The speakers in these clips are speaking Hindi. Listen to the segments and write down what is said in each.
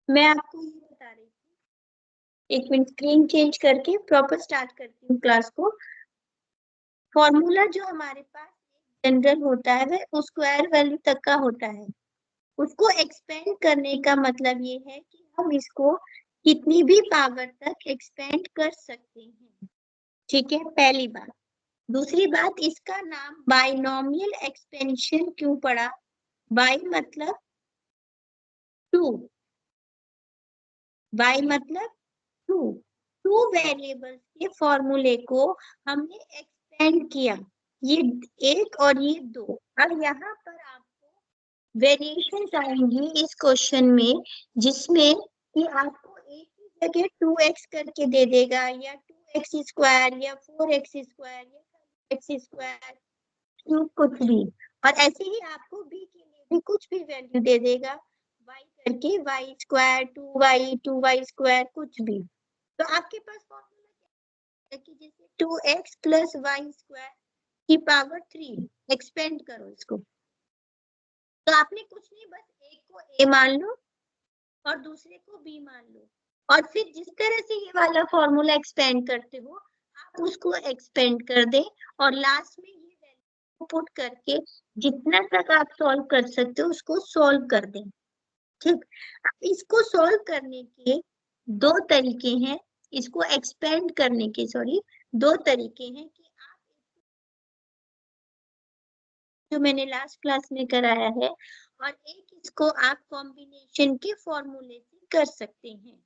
मैं आपको ये बता रही थी, एक मिनट स्क्रीन चेंज करके प्रॉपर स्टार्ट करती हूँ क्लास को। फॉर्मूला जो हमारे पास जनरल होता है वह स्क्वायर वैल्यू तक का होता है। उसको एक्सपेंड करने का मतलब ये है कि हम इसको कितनी भी पावर तक एक्सपेंड कर सकते हैं। ठीक है, पहली बात। दूसरी बात, इसका नाम बाइनोमियल एक्सपेंशन क्यों पड़ा? बाई मतलब 2, बाई मतलब 2 वेरिएबल्स के फॉर्मूले को हमने एक्सपेंड किया, ये 1 और ये 2। अब यहाँ पर आपको वेरिएशंस आएंगी इस क्वेश्चन में, जिसमें कि आपको एक ही जगह 2x करके दे देगा, या 2x स्क्वायर, या 4x स्क्वायर, या x स्क्वायर, कुछ भी। और ऐसे ही आपको b के लिए भी कुछ भी वैल्यू दे देगा, y करके y स्क्वायर, 2y स्क्वायर, कुछ भी। तो आपके पास फॉर्मूला क्या है कि जैसे 2x प्लस वाई स्क्वायर की पावर 3, एक्सपेंड करो इसको। तो आपने कुछ नहीं, बस एक को a मान लो और दूसरे को b मान लो, और फिर जिस तरह से ये वाला फॉर्मूला एक्सपेंड करते हो आप उसको एक्सपेंड कर दें, और लास्ट में ये वैल्यू पुट करके जितना तक आप सॉल्व कर सकते हो उसको सॉल्व कर दें। ठीक, इसको सॉल्व करने के दो तरीके हैं, इसको एक्सपेंड करने के दो तरीके हैं कि आप, जो मैंने लास्ट क्लास में कराया है, और एक इसको आप कॉम्बिनेशन के फॉर्मूले से कर सकते हैं।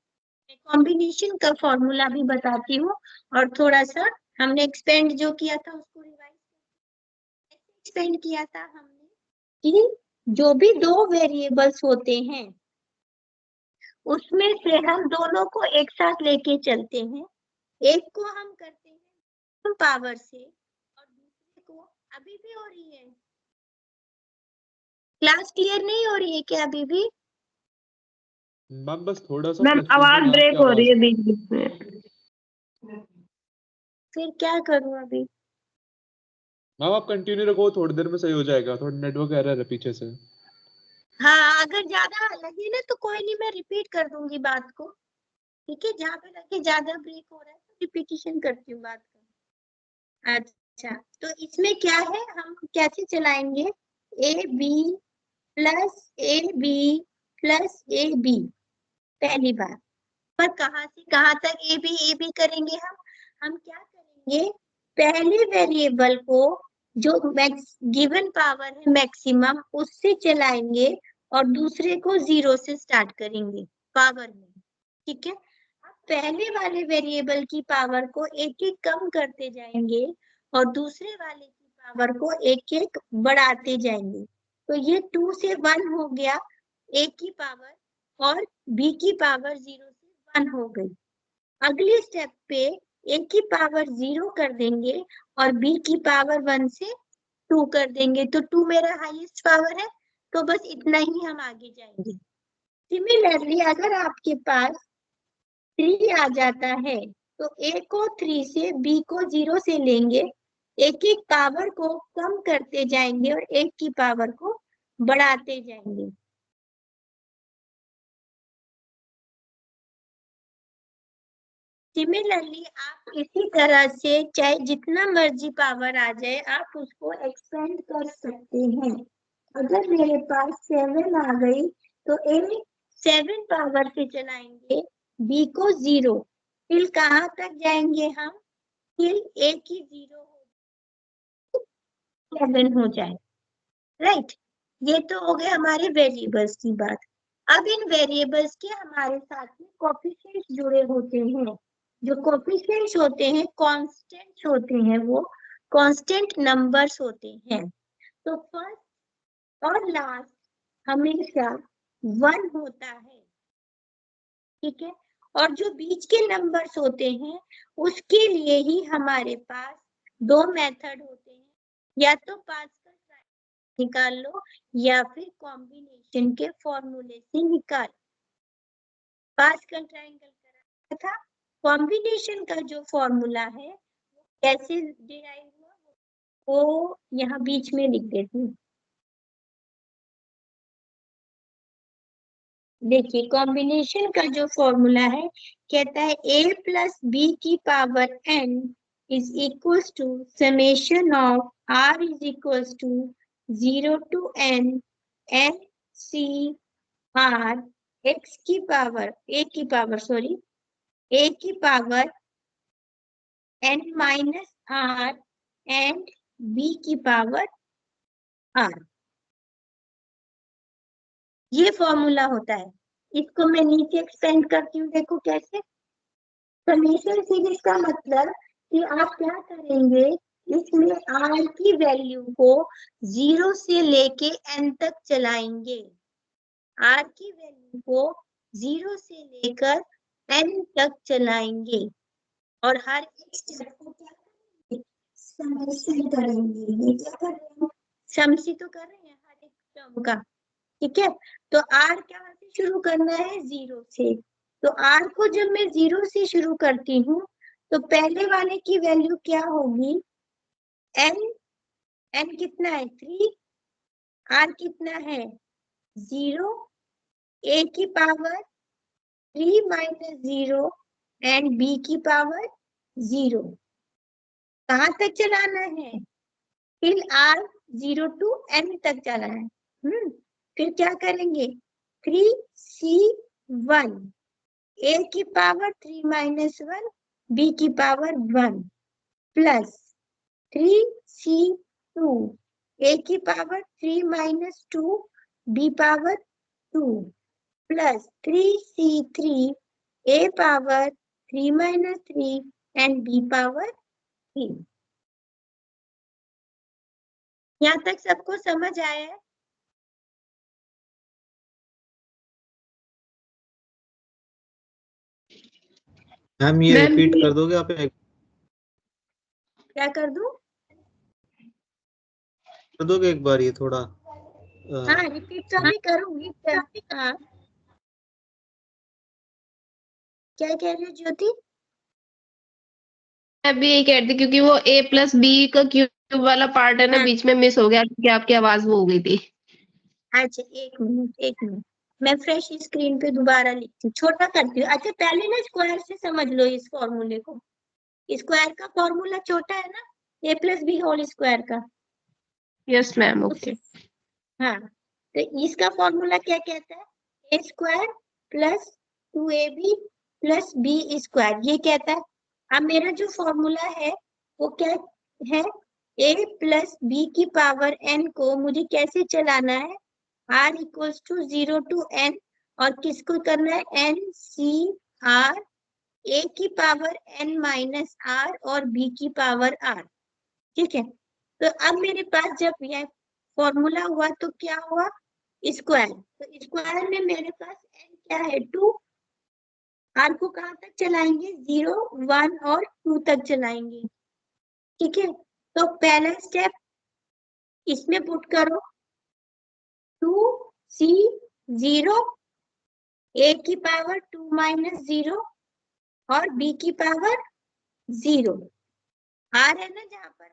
मैं कॉम्बिनेशन का फॉर्मूला भी बताती हूँ, और थोड़ा सा हमने एक्सपेंड जो किया था उसको रिवाइज एक्सपेंड किया था हमने कि जो भी दो वेरिएबल्स होते हैं उसमें से हम दोनों को एक साथ लेके चलते हैं। एक को हम करते हैं पावर से, और दूसरे को, अभी भी हो रही है क्लास? क्लियर नहीं हो रही है क्या अभी भी? मैम बस थोड़ा सा मैम आवाज ब्रेक हो रही है बीच बीच में। फिर क्या करूं अभी? मैम आप कंटिन्यू रखो, थोड़ी देर में सही हो जाएगा, थोड़ा नेटवर्क एरर है पीछे से। हाँ, अगर ज्यादा लगे ना तो कोई नहीं, मैं रिपीट कर दूंगी बात को। ठीक है, जहाँ पे लगे ज्यादा ब्रेक हो रहा है तो रिपीटिशन करती हूँ बात का। अच्छा, तो इसमें क्या है, हम कैसे चलाएंगे? A B plus A B plus A B, पहली बात। पर कहाँ से कहाँ तक ए बी करेंगे हम क्या करेंगे, पहले वेरिएबल को जो गिवन पावर है मैक्सिमम उससे चलाएंगे, और दूसरे को 0 से स्टार्ट करेंगे पावर में। ठीक है, अब पहले वाले वेरिएबल की पावर को एक एक कम करते जाएंगे, और दूसरे वाले की पावर को एक एक बढ़ाते जाएंगे। तो ये 2 से 1 हो गया a की पावर, और b की पावर 0 से 1 हो गई। अगले स्टेप पे a की पावर 0 कर देंगे, और b की पावर 1 से 2 कर देंगे। तो 2 मेरा हाईएस्ट पावर है, तो बस इतना ही हम आगे जाएंगे। सिमिलरली अगर आपके पास 3 आ जाता है तो a को 3 से, b को 0 से लेंगे, एक एक पावर को कम करते जाएंगे और एक की पावर को बढ़ाते जाएंगे। सिमिलरली आप इसी तरह से चाहे जितना मर्जी पावर आ जाए आप उसको एक्सपेंड कर सकते हैं। अगर मेरे पास 7 आ गई तो a 7 पावर से चलाएंगे, b को 0, फिर कहाँ तक जाएंगे हम, फिर a की 0 7 हो जाए। राइट, ये तो हो गए हमारे वेरिएबल्स की बात। अब इन वेरिएबल्स के हमारे साथ में कोएफिशिएंट्स जुड़े होते हैं। जो कोएफिशिएंट्स होते हैं कांस्टेंट्स होते हैं, वो कांस्टेंट नंबर्स होते हैं। तो फर्स्ट और लास्ट हमेशा 1 होता है। ठीक है, और जो बीच के नंबर्स होते हैं उसके लिए ही हमारे पास दो मेथड होते हैं, या तो पास्कल निकाल लो या फिर कॉम्बिनेशन के फॉर्मूले से निकाल। पास्कल ट्रायंगल करा था, कॉम्बिनेशन का जो फॉर्मूला है वो कैसे डिराइव हुआ वो यहाँ बीच में लिख देती हूँ। देखिए कॉम्बिनेशन का जो फॉर्मूला है कहता है a प्लस बी की power n is equals to summation of r is equals to 0 to n c r x की पावर a की power n minus r and b की पावर r। ये फॉर्मूला होता है। इसको मैं नीचे एक्सपेंड करती हूँ, देखो कैसे। समेशन सीरीज का मतलब कि आप क्या करेंगे, इसमें r की वैल्यू को 0 से लेके n तक चलाएंगे। r की वैल्यू को 0 से लेकर n तक चलाएंगे और हर एक स्टेप को क्या करेंगे, समेशन करेंगे। ये क्या कर रहे हैं, समसी तो कर रहे हैं हर एक टर्म का, ठीक है। तो r कहाँ से शुरू करना है, 0 से। तो r को जब मैं 0 से शुरू करती हूँ तो पहले वाले की वैल्यू क्या होगी, n कितना है 3, r कितना है 0, a की पावर 3 माइनस 0 एंड b की पावर 0। कहाँ तक चलाना है, फिर r 0 टू n तक चलाना है। फिर क्या करेंगे, 3c1 a की पावर 3 माइनस 1 b की पावर 1 प्लस 3c2 a की power 3 minus 2 b power 2 plus 3c3 a power 3 minus 3 and b power 3। यहाँ तक सबको समझ आया है? मैम ये रिपीट कर दोगे आप एक क्या कर दूं? कर दोगे एक बार ये थोड़ा हाँ रिपीट तो अभी करूंगी। हाँ क्या कह रहे हो ज्योति? मैं भी यही कहती क्योंकि वो a प्लस बी का क्यूब वाला पार्ट है ना, हाँ। बीच में मिस हो गया क्योंकि आपकी आवाज वो हो गई थी। अच्छा एक मिनट मैं फ्रेश स्क्रीन पे दोबारा लिखती हूँ, छोटा करती हूँ। अच्छा पहले ना स्क्वायर से समझ लो इस फॉर्मूले को। स्क्वायर का फॉर्मूला छोटा है ना, a plus B whole square का। Yes ma'am, okay. हाँ तो इसका फॉर्मूला क्या कहता है, a square plus 2ab plus b square, ये कहता है। अब मेरा जो फॉर्मूला है वो क्या है, a प्लस बी की पावर n को मुझे कैसे चलाना है, r equals to 0 to n और किसको करना है, n c r, a की पावर n माइनस r और b की पावर r, ठीक है। तो अब मेरे पास जब यह फॉर्मूला हुआ तो क्या हुआ, स्क्वायर। तो स्क्वायर में मेरे पास n क्या है 2, r को कहाँ तक चलाएंगे, 0 1 और 2 तक चलाएंगे, ठीक है। तो पहला स्टेप इसमें पुट करो, 2c0 a की पावर 2 माइनस 0 और b की पावर 0, r है ना जहाँ पर,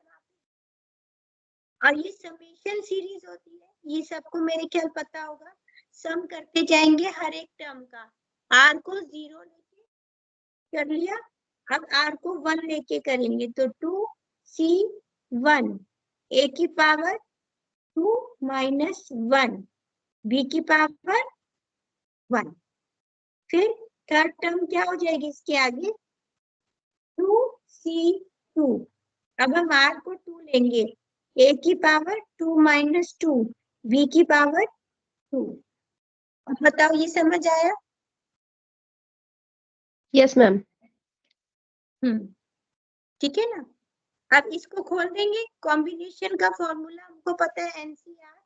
और ये समेशन सीरीज होती है, ये सबको मेरे ख्याल पता होगा। सम करते जाएंगे हर एक टर्म का, r को 0 लेके कर लिया, अब r को 1 लेके करेंगे तो 2c1 a की पावर 2 माइनस 1 b की पावर 1, फिर थर्ड टर्म क्या हो जाएगी इसके आगे 2c2, अब हम r को 2 लेंगे, a की पावर 2 माइनस 2 b की पावर 2। अब बताओ ये समझ आया? Yes ma'am. ठीक है ना। अब इसको खोल देंगे, कॉम्बिनेशन का फॉर्मूला हमको पता है एनसीआर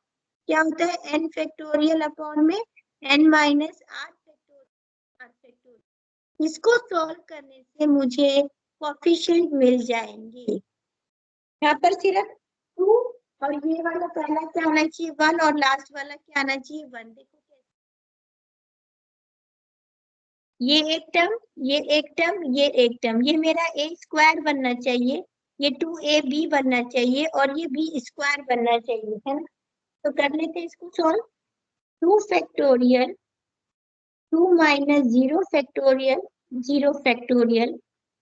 क्या होता है, n फैक्टोरियल अपॉन में n माइनस r फैक्टोरियल। इसको सॉल्व करने से मुझे कोफिशिएंट मिल जाएंगे। यहाँ पर सिर्फ 2 और ये वाला पहला क्या आना चाहिए 1 और लास्ट वाला क्या आना चाहिए 1। देखो ये एक टर्म, ये एक टर्म, ये एक टर्म, ये मेरा a स्क्वायर बनना चाहिए, ये 2ab बनना चाहिए और ये b स्क्वायर बनना चाहिए, है ना। तो कर लेते हैं इसको solve, 2 factorial 2 minus 0 factorial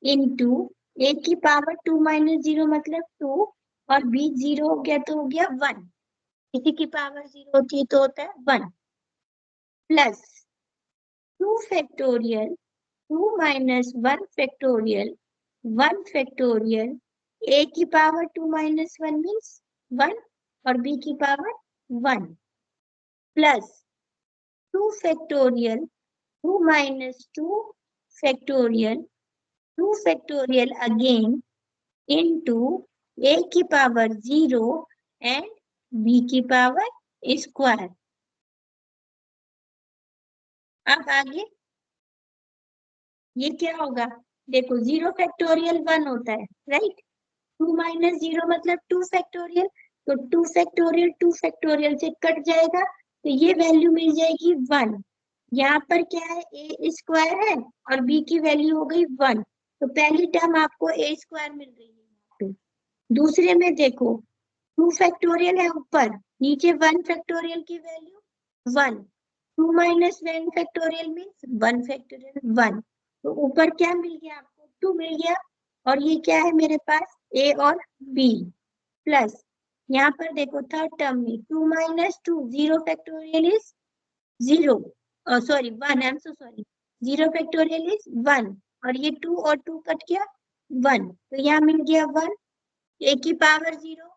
into a की पावर 2 माइनस 0 मतलब 2 और b 0 हो गया तो हो गया 1, किसी की पावर 0 होती है तो होता है 1 plus 2 factorial 2 minus 1 factorial 1 factorial a की पावर 2 माइनस 1 मीन्स 1 और b की power 1 plus 2 factorial 2 minus 2 factorial 2 factorial again into a की पावर 0 and b की पावर स्क्वायर। अब आगे ये क्या होगा, देखो 0 फैक्टोरियल 1 होता है राइट, 2 माइनस 0 मतलब 2 फैक्टोरियल, तो 2 फैक्टोरियल से कट जाएगा तो ये वैल्यू मिल जाएगी 1। यहाँ पर क्या है ए स्क्वायर है और बी की वैल्यू हो गई 1, तो पहली टर्म आपको ए स्क्वायर मिल रही है यहाँ पे। दूसरे में देखो 2 फैक्टोरियल है ऊपर, नीचे 1 फैक्टोरियल की value 1, 2 minus 1 factorial means 1 factorial 1, तो ऊपर क्या मिल गया आपको 2 मिल गया, और ये क्या है मेरे पास ए और बी प्लस यहाँ पर देखो थर्ड टर्म में 2 minus 2 0 factorial is 0 sorry 1, I am so sorry, 0 factorial is 1 और ये 2 और 2 कट गया 1, तो यहाँ मिल गया 1, ए की पावर 0,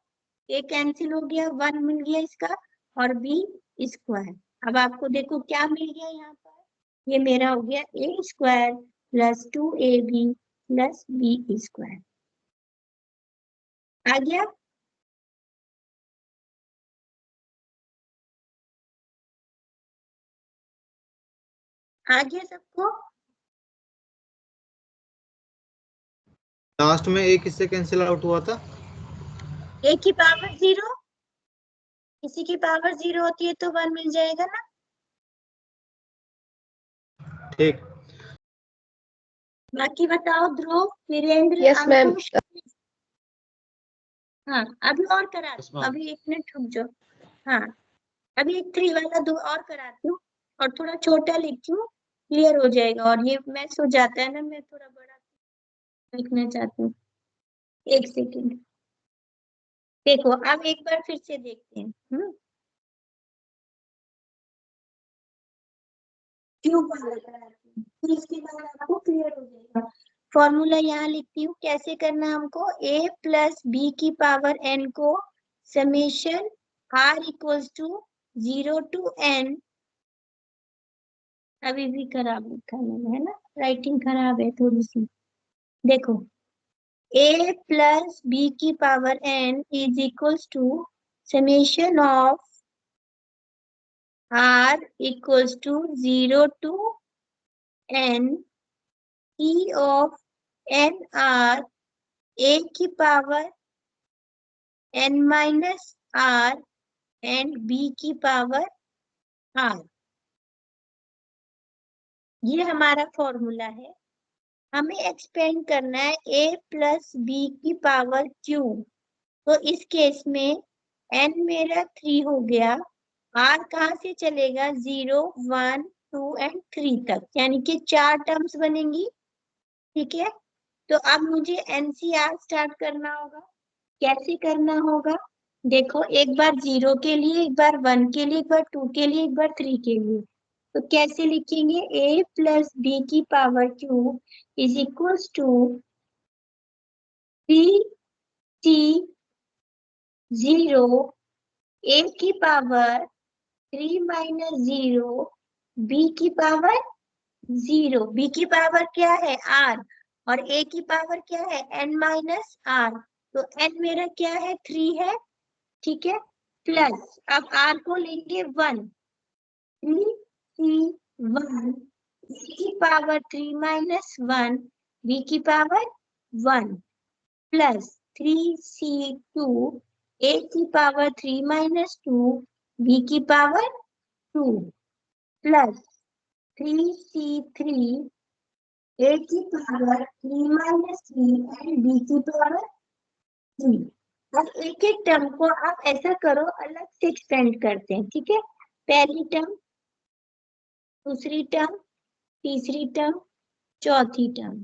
ए कैंसिल हो गया 1 मिल गया इसका और बी स्क्वायर। अब आपको देखो क्या मिल गया यहाँ पर, ये मेरा हो गया a square plus 2ab plus b square. आ गया, आ गया सबको? लास्ट में एक किससे कैंसिल आउट हुआ था? ए की पावर 0, किसी की पावर 0 होती है तो 1 मिल जाएगा ना। ठीक, बाकी बताओ ध्रुव, वीरेंद्र, Yes, ma'am. अंकुश। हाँ अभी और करा Yes, दो, ma'am. अभी 1 मिनट रुक जाओ। हाँ अभी एक 3 वाला 2 और कराती हूँ और थोड़ा छोटा लिखती हूँ, क्लियर हो जाएगा, और ये मैच हो जाता है ना, मैं थोड़ा बड़ा लिखना चाहती हूँ। 1 सेकेंड, देखो अब एक बार फिर से देखते हैं। क्यूब वाला कराती हूँ, फिर इसके बाद आपको क्लियर हो जाएगा। फॉर्मूला यहाँ लिखती हूँ, कैसे करना हमको, a प्लस बी की पावर n को summation r equals to 0 to n, अभी भी खराब लिखा मैंने है ना, राइटिंग खराब है थोड़ी सी, देखो a प्लस बी की power n is equals to summation of r equals to 0 to n e of n r a की power n minus r and b की पावर r, ये हमारा फॉर्मूला है। हमें एक्सपेंड करना है a प्लस बी की पावर q, तो इस केस में n मेरा 3 हो गया, r कहाँ से चलेगा 0 1 2 एंड 3 तक, यानी कि 4 टर्म्स बनेंगी, ठीक है। तो अब मुझे NCR स्टार्ट करना होगा, कैसे करना होगा, देखो एक बार 0 के लिए, एक बार 1 के लिए, एक बार 2 के लिए, एक बार 3 के लिए, तो कैसे लिखेंगे, a प्लस बी की power q is equals to 3c 0 a की पावर 3 माइनस 0 b की पावर 0, b की पावर क्या है r और a की पावर क्या है n माइनस r, तो n मेरा क्या है 3 है, ठीक है, प्लस अब r को लेंगे 1, 3c1 b की पावर 3 माइनस 1 b की पावर 1 प्लस 3c2 a की पावर 3 माइनस 2 b की पावर 2 प्लस 3c3 a की पावर 3 माइनस 3 एंड b की पावर 3। अब एक एक टर्म को आप ऐसा करो, अलग से एक्सपेंड करते हैं, ठीक है, पहली टर्म, दूसरी टर्म, तीसरी टर्म, चौथी टर्म।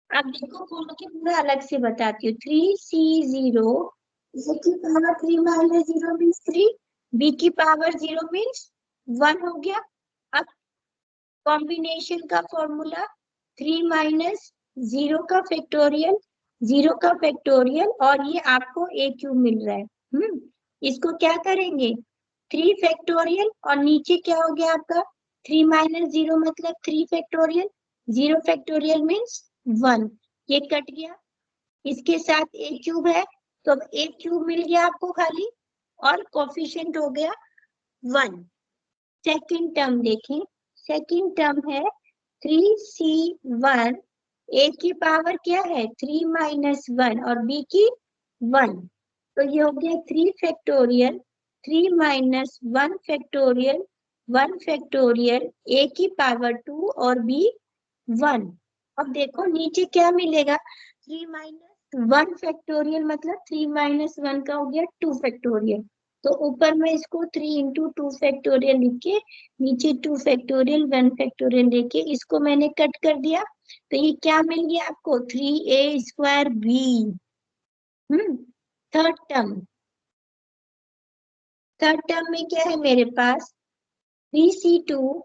अब देखो खोल के पूरा अलग से बताती हूँ। 3C0 की पावर 3 माइनस 0 मीन्स 3, b की पावर 0 मीन्स 1 हो गया। अब कॉम्बिनेशन का फॉर्मूला 3 माइनस 0 का फैक्टोरियल, 0 का फैक्टोरियल, और ये आपको a क्यूब मिल रहा है। इसको क्या करेंगे, 3 फैक्टोरियल और नीचे क्या हो गया आपका 3 माइनस 0 मतलब 3 फैक्टोरियल, 0 फैक्टोरियल मीन्स 1, ये कट गया। इसके साथ a क्यूब है तो अब a क्यूब मिल गया आपको खाली, और कोफिशिएंट हो गया 1। सेकंड टर्म देखें, सेकंड टर्म है 3C1, a की पावर क्या है 3 माइनस 1 और b की 1, तो ये हो गया 3 factorial, 3 minus 1 factorial, 1 factorial, a की पावर 2 और b 1। अब देखो नीचे क्या मिलेगा, 3 माइनस 1 फैक्टोरियल मतलब 3 माइनस 1 का हो गया 2 फैक्टोरियल, तो ऊपर में इसको 3 इंटू 2 फैक्टोरियल लिख के नीचे 2 फैक्टोरियल 1 फैक्टोरियल लेके इसको मैंने कट कर दिया, तो ये क्या मिल गया आपको 3a square b। Third term में क्या है मेरे पास 3C2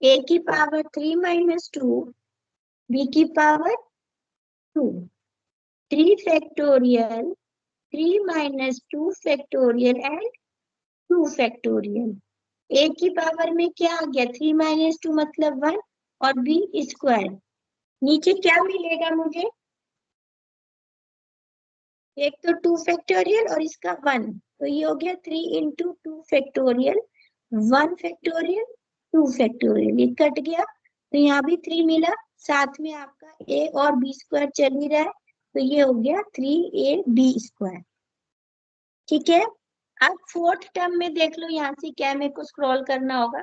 a की पावर 3 माइनस 2 b की power 2, 3 factorial, 3 minus 2 factorial and 2 factorial. a की पावर में क्या आ गया 3 माइनस 2 मतलब 1 और b स्क्वायर। नीचे क्या मिलेगा मुझे, एक तो 2 फैक्टोरियल और इसका 1, तो ये हो गया 3 इंटू 2 फैक्टोरियल, 1 फैक्टोरियल, 2 फैक्टोरियल, ये कट गया तो यहाँ भी 3 मिला, साथ में आपका a और b स्क्वायर चल ही रहा है, तो ये हो गया 3ab स्क्वायर। ठीक है, अब फोर्थ टर्म में देख लो, यहाँ से क्या मेरे को स्क्रॉल करना होगा,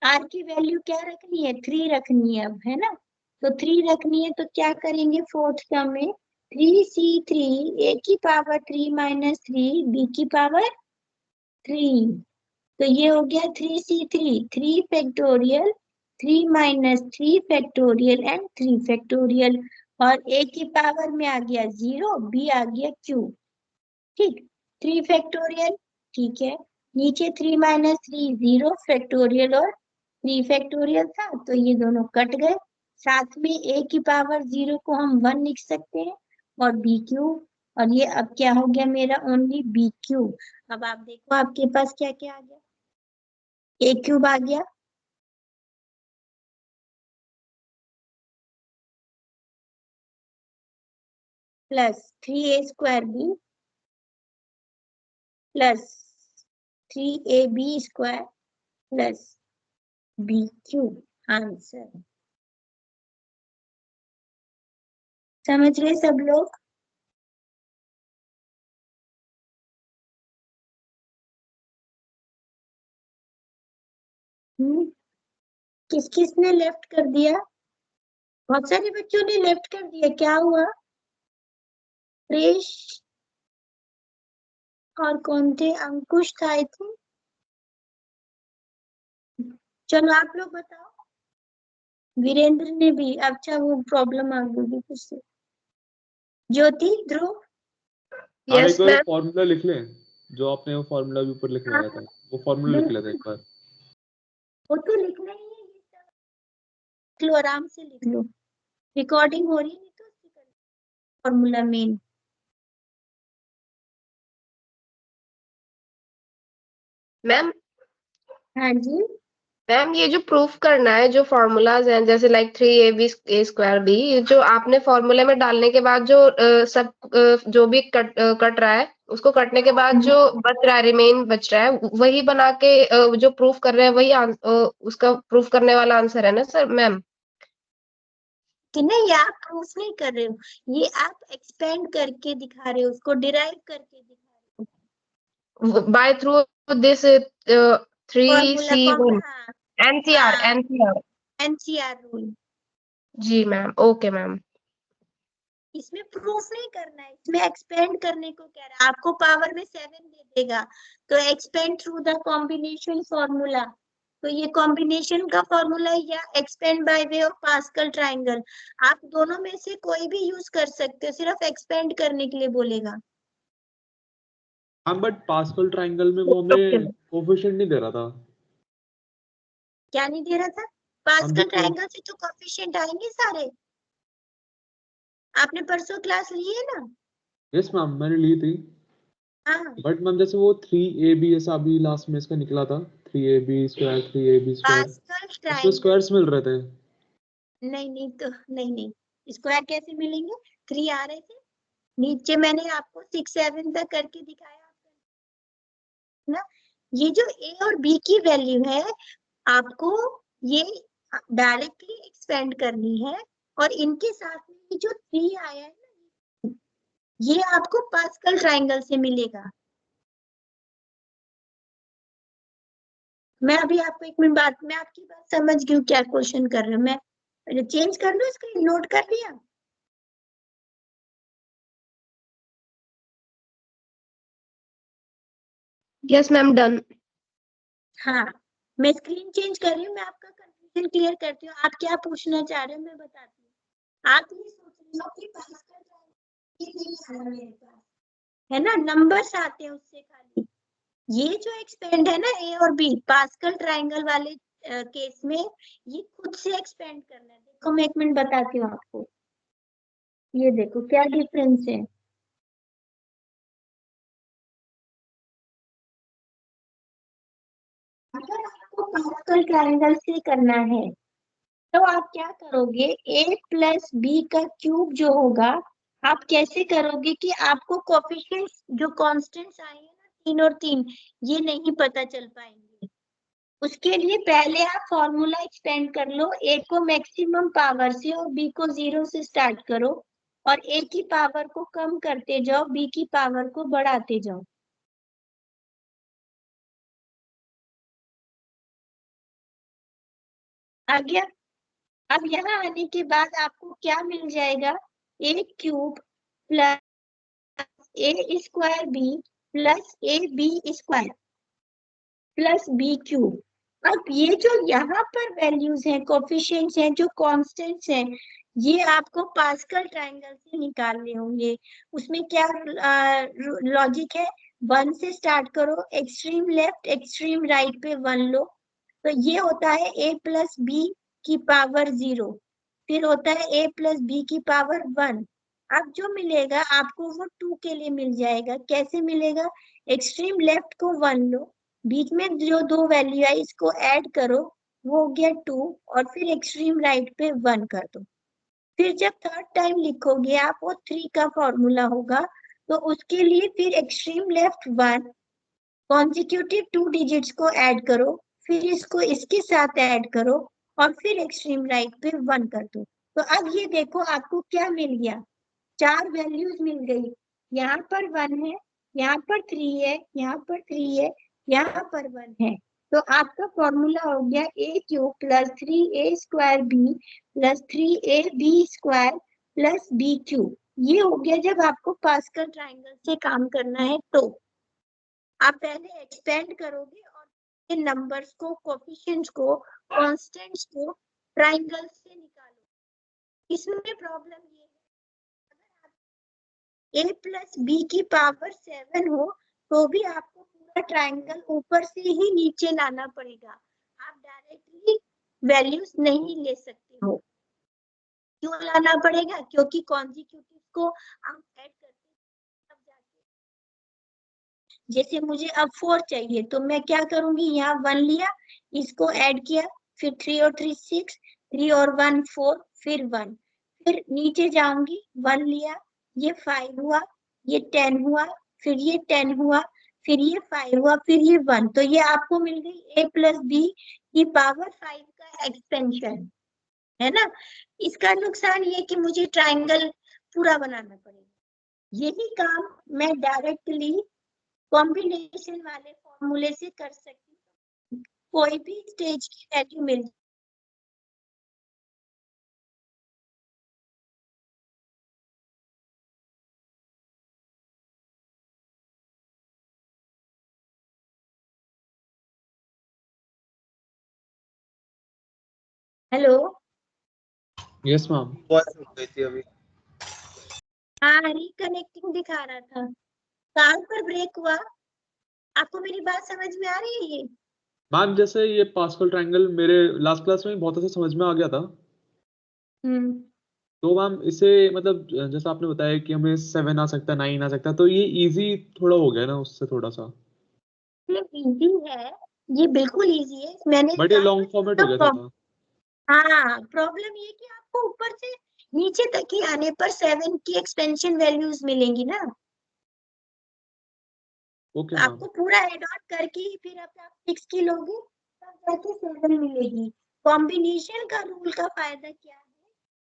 r की वैल्यू क्या रखनी है 3 रखनी है अब, है ना, तो 3 रखनी है, तो क्या करेंगे फोर्थ टर्म में 3C3 a की पावर 3 माइनस 3 b की पावर 3, तो ये हो गया 3C3, 3 factorial, 3 minus 3 factorial and 3 factorial, और a की पावर में आ गया 0, b आ गया q। ठीक, 3 फैक्टोरियल, ठीक है, नीचे 3 माइनस 3 0 फैक्टोरियल और 3 फैक्टोरियल था, तो ये दोनों कट गए, साथ में a की पावर 0 को हम 1 लिख सकते हैं और b क्यूब, और ये अब क्या हो गया मेरा ओनली b क्यूब। अब आप देखो आपके पास क्या क्या आ गया, a क्यूब आ गया, plus 3a square b plus 3ab square plus b cube, answer. समझ रहे सब लोग? किस किसने लेफ्ट कर दिया, बहुत सारे बच्चों ने लेफ्ट कर दिया, क्या हुआ, क्रिश और कौन थे, अंकुश था आई थिंक। चलो आप लोग बताओ, वीरेंद्र ने भी, अच्छा वो प्रॉब्लम आ गई कुछ से। ज्योति, ध्रुव, हाँ, यस एक बार मैम। फॉर्मूला लिख लें, जो आपने वो फॉर्मूला भी ऊपर लिखवाया था, वो फॉर्मूला लिख लेते हैं एक बार। वो तो लिखना ही है, लिख लो आराम से लिख लो, रिकॉर्डिंग हो रही नहीं तो फॉर्मूला मेन। मैम हाँ जी, मैम ये जो प्रूफ करना है, जो फॉर्मूलाज हैं जैसे like 3ab a square b, जो आपने फॉर्मूले में डालने के बाद जो जो भी कट रहा है, उसको कटने के बाद जो बच रहा है, रिमेन बच रहा है, वही बना के जो प्रूफ कर रहे हैं वही उसका प्रूफ करने वाला आंसर है ना सर मैम? कि नहीं, आप प्रूफ नहीं कर रहे हो, ये आप एक्सपेंड करके दिखा रहे हो, उसको डिराइव करके दिखा रहे हो, by through this formula 3C1 हाँ, NCR हाँ, NCR। NCR rule. जी मैम, ओके मैम। इसमें प्रूफ नहीं करना है, इसमें एक्सपेंड करने को कह रहा है, आपको पावर में 7 दे देगा, तो expand through the combination formula, तो ये कॉम्बिनेशन का फॉर्मूला है या expand by way of pascal triangle, आप दोनों में से कोई भी यूज कर सकते हो, सिर्फ एक्सपेंड करने के लिए बोलेगा। हाँ बट पास्कल ट्रायंगल में वो हमें कोफिशिएंट नहीं दे रहा था। क्या नहीं दे रहा था? हम पास्कल देखो ट्रायंगल से तो कोफिशिएंट आएंगे सारे, आपने परसों क्लास ली है ना? यस मैम मैंने ली थी, हाँ बट मैम जैसे वो 3ab ऐसा अभी लास्ट में इसका निकला था 3ab square 3ab square, pascal उसमें ट्रायंगल स्क्वायर्स मिल रहे थे। नहीं तो नहीं, स्क्वायर कैसे मिलेंगे? 3 आ रहे थे नीचे, मैंने आपको 6 7 तक करके दिखाया ना। ये जो ए और बी की वैल्यू है आपको ये डायरेक्टली एक्सपेंड करनी है, और इनके साथ में ये जो 3 आया है ना, ये आपको पास्कल ट्रायंगल से मिलेगा। मैं अभी आपको 1 मिनट बाद, मैं आपकी बात समझ गई हूँ क्या क्वेश्चन कर रहे हो। मैं चेंज कर लूँ, स्क्रीन नोट कर लिया? Yes ma'am, done. हाँ, मैं स्क्रीन चेंज कर रही हूँ, मैं आपका कंफ्यूजन क्लियर करती हूँ। आप क्या पूछना चाह रहे हो मैं बताती हूँ। आप ये सोच रहे हो कि पास्कल ट्रायंगल ये नहीं आ रहा मेरे पास, है ना, नंबर्स आते हैं उससे खाली। ये जो एक्सपेंड है ना ए और बी पास्कल ट्रायंगल वाले केस में, ये खुद से एक्सपेंड करना है। देखो मैं 1 मिनट बताती हूँ आपको, ये देखो क्या डिफरेंस है। अगर आपको पास्कल ट्रायंगल से करना है तो आप क्या करोगे, a प्लस बी का क्यूब जो होगा, आप कैसे करोगे कि आपको कोफिशिएंट्स जो कांस्टेंट्स आएंगे ना 3 और 3, ये नहीं पता चल पाएंगे। उसके लिए पहले आप फॉर्मूला एक्सपेंड कर लो, a को मैक्सिमम पावर से और b को 0 से स्टार्ट करो, और a की पावर को कम करते जाओ, b की पावर को बढ़ाते जाओ। आ गया? अब यहाँ आने के बाद आपको क्या मिल जाएगा, a cube plus A square B plus A B square plus B cube. अब ये जो यहाँ पर वैल्यूज हैं, कोफिशिएंट्स हैं, जो कांस्टेंट्स हैं, ये आपको पास्कल ट्रायंगल से निकालने होंगे। उसमें क्या लॉजिक है, 1 से स्टार्ट करो, एक्सट्रीम लेफ्ट एक्सट्रीम राइट पे 1 लो, तो ये होता है a प्लस बी की पावर 0, फिर होता है a प्लस बी की पावर 1। अब जो मिलेगा आपको वो 2 के लिए मिल जाएगा। कैसे मिलेगा, एक्सट्रीम लेफ्ट को 1 लो, बीच में जो 2 वैल्यू है इसको ऐड करो, वो हो गया 2, और फिर एक्सट्रीम राइट पे 1 कर दो। फिर जब थर्ड टाइम लिखोगे आप, वो 3 का फॉर्मूला होगा, तो उसके लिए फिर एक्सट्रीम लेफ्ट 1, कॉन्जिक्यूटिव 2 डिजिट्स को ऐड करो, फिर इसको इसके साथ ऐड करो, और फिर एक्सट्रीम राइट पे 1 कर दो। तो अब ये देखो आपको क्या मिल गया, 4 वैल्यूज मिल गई। यहाँ पर 1 है, यहाँ पर 3 है, यहाँ पर 3 है, यहाँ पर 1 है। तो आपका फॉर्मूला हो गया a cube plus 3a square B plus 3ab square plus B cube. ये हो गया जब आपको पास्कल ट्रायंगल से काम करना है। तो आप पहले एक्सपेंड करोगे और ये नंबर्स को, कोफिशिएंट्स को, कांस्टेंट्स को ट्रायंगल से निकालो। इसमें प्रॉब्लम ये है, अगर आप a प्लस बी की पावर 7 हो तो भी आपको पूरा ट्रायंगल ऊपर से ही नीचे लाना पड़ेगा, आप डायरेक्टली वैल्यूज नहीं ले सकते हो। क्यों लाना पड़ेगा, क्योंकि कॉन्जिक्यूटिव को आप ऐड करते हैं, तब जाके, जैसे मुझे अब 4 चाहिए तो मैं क्या करूंगी, यहाँ 1 लिया, इसको ऐड किया, फिर 3 और 3 6, 3 और 1 4, फिर 1, फिर नीचे जाऊंगी, 1 लिया, ये 5 हुआ, ये 10 हुआ, फिर ये 10 हुआ, फिर ये 5 हुआ, फिर ये 1। तो ये आपको मिल गई a प्लस बी की पावर 5 का एक्सपेंशन, है ना। इसका नुकसान ये कि मुझे ट्रायंगल पूरा बनाना पड़ेगा। यही काम मैं डायरेक्टली कॉम्बिनेशन वाले फॉर्मूले से कर सकती हूँ, कोई भी स्टेज की वैल्यू मिल हेलो। Yes ma'am. वॉइस रुक गई थी अभी। हाँ, रिकनेक्टिंग दिखा रहा था, कहाँ पर ब्रेक हुआ? आपको मेरी बात समझ में आ रही है ये? मैम जैसे ये पास्कल ट्रायंगल मेरे लास्ट क्लास में बहुत अच्छे समझ में आ गया था। तो मैम इसे मतलब जैसा आपने बताया कि हमें 7 आ सकता है, 9 आ सकता है, तो ये इजी थोड़ा हो गया ना उससे थोड़ा सा। ये इजी है, ये बिल्कुल इजी है। मैंने बट ये कहा लॉन्ग फॉर्मेट हो गया थोड़ा। हाँ, प्रॉब्लम ये कि आपको ऊपर से नीचे तक ही आने पर 7 की एक्सपेंशन वैल्यूज मिलेंगी ना, ओके तो मैम। आपको पूरा एड ऑन करके ही फिर आप 6 की लोगे तब जाके 7 मिलेगी। कॉम्बिनेशन का रूल का फायदा क्या है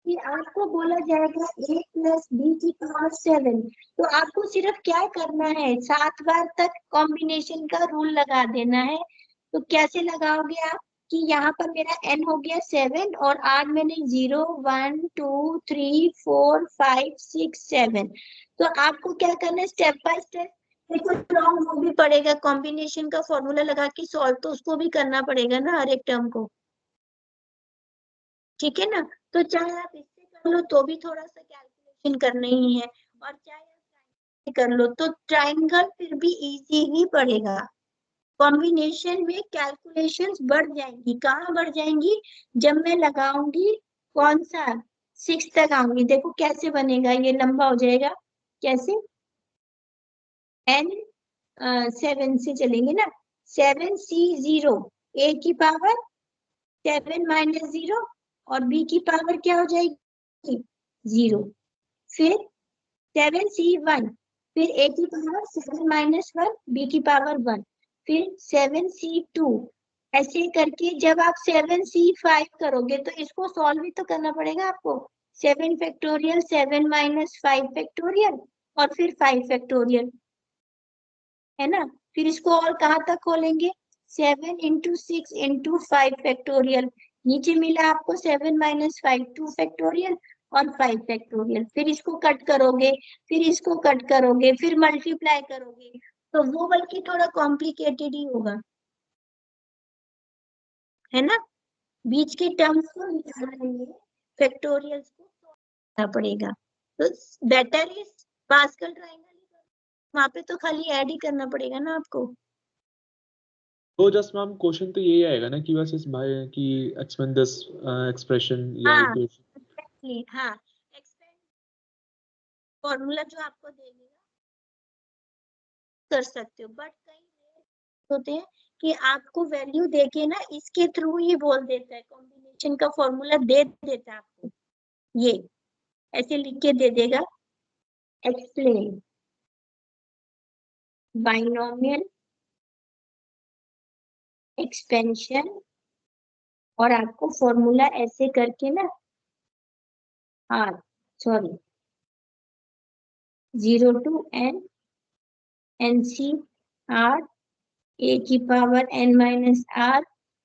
कि आपको बोला जाएगा a प्लस बी की पावर 7, तो आपको सिर्फ क्या करना है, 7 बार तक कॉम्बिनेशन का रूल लगा देना है। तो कैसे लगाओगे आप कि यहाँ पर मेरा n हो गया 7 और r मैंने 0 1 2 3 4 5 6 7। तो आपको क्या करना है, स्टेप बाय स्टेप। देखो लॉन्ग वो भी पड़ेगा, कॉम्बिनेशन का फॉर्मूला लगा के सॉल्व तो उसको भी करना पड़ेगा ना हर एक टर्म को, ठीक है ना। तो चाहे आप इससे कर लो तो भी थोड़ा सा कैलकुलेशन करना ही है, और चाहे आप कर लो तो ट्राइंगल फिर भी इजी ही पड़ेगा। कॉम्बिनेशन में कैलकुलेशंस बढ़ जाएंगी, कहाँ बढ़ जाएंगी, जब मैं लगाऊंगी कौन सा 6 तक आऊंगी। देखो कैसे बनेगा, ये लंबा हो जाएगा कैसे, n 7 से चलेंगे ना, 7c0 a की पावर 7 माइनस 0 और b की पावर क्या हो जाएगी 0, फिर 7c1, फिर a की पावर 7 माइनस 1 b की पावर 1, फिर 7c2, ऐसे करके जब आप 7c5 करोगे तो इसको सॉल्व भी तो करना पड़ेगा आपको। 7 फैक्टोरियल 7 माइनस 5 फैक्टोरियल और फिर 5 फैक्टोरियल, है ना। फिर इसको और कहाँ तक खोलेंगे, 7 इंटू 6 इंटू 5 फैक्टोरियल, नीचे मिला आपको 7 माइनस 5 2 फैक्टोरियल और 5 फैक्टोरियल, फिर इसको कट करोगे, फिर इसको कट करोगे, फिर मल्टीप्लाई करोगे, तो वो बल्कि थोड़ा कॉम्प्लिकेटेड ही होगा, है ना। बीच के टर्म्स को निकालने में फैक्टोरियल्स को करना पड़ेगा, तो बेटर इज पास्कल ट्रायंगल, वहां पे तो खाली ऐड ही करना पड़ेगा ना आपको। तो जस्ट मैम क्वेश्चन तो यही आएगा ना कि बस इस भाई की एक्सपेंड दिस एक्सप्रेशन या हाँ इक्वेशन। exactly, हाँ, एक्सपेंड फॉर्मूला जो आपको देगा कर सकते हो, बट कई होते हैं कि आपको वैल्यू देके ना इसके थ्रू ही बोल देता है, कॉम्बिनेशन का फॉर्मूला दे देता है आपको, ये ऐसे लिख के दे देगा, एक्सप्लेन बाइनोमियल एक्सपेंशन, और आपको फॉर्मूला ऐसे करके ना, हाँ sorry 0 to n nc r a की power n minus r